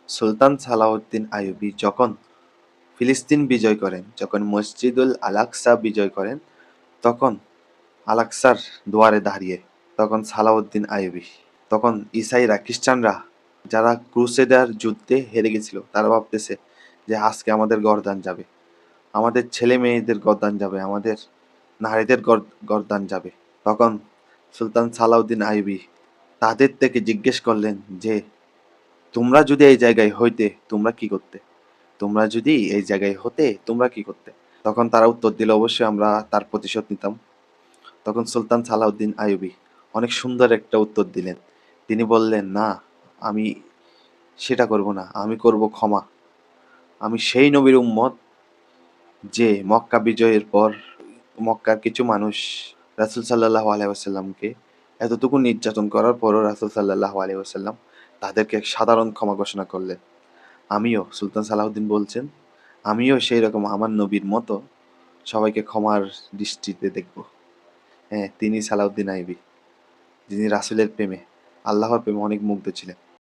সুলতান সালাউদ্দিন আইয়ুবী যখন ফিলিস্তিন বিজয় করেন, যখন মসজিদুল আল-আকসা বিজয় করেন, তখন আল-আকসার দুয়ারে দাঁড়িয়ে, তখন সালাউদ্দিন আইয়ুবী, তখন ইসাইরা, খ্রিস্টানরা যারা ক্রুসেডার যুদ্ধে হেরে গেছিল, তারা ভাবতেছে যে আজকে আমাদের গর্দান যাবে, আমাদের ছেলে মেয়েদের গর্দান যাবে, আমাদের নারীদের গর্দান যাবে। তখন সুলতান সালাউদ্দিন আইয়ুবী তাদের থেকে জিজ্ঞেস করলেন যে তোমরা যদি এই জায়গায় হইতে তোমরা কি করতে, তোমরা যদি এই জায়গায় হতে তোমরা কি করতে? তখন তারা উত্তর দিল, অবশ্যই আমরা তার প্রতিশোধ নিতাম। তখন সুলতান সালাউদ্দিন আইয়ুবী অনেক সুন্দর একটা উত্তর দিলেন। তিনি বললেন, না, আমি সেটা করব না, আমি করব ক্ষমা। আমি সেই নবীর উম্মত যে মক্কা বিজয়ের পর মক্কার কিছু মানুষ রাসূল সাল্লাল্লাহু আলাইহি ওয়াসাল্লামকে এতটুকু নির্যাতন করার পরও রাসূল সাল্লাল্লাহু আলাইহি ওয়াসাল্লাম তাদেরকে সাধারণ ক্ষমা ঘোষণা করলেন। আমিও, সুলতান সালাউদ্দিন বলছেন, আমিও সেই রকম আমার নবীর মতো সবাইকে ক্ষমার দৃষ্টিতে দেখব। হ্যাঁ, তিনি সালাউদ্দিন আইয়ুবী, যিনি রাসূলের প্রেমে, আল্লাহর প্রেমে অনেক মুগ্ধ ছিলেন।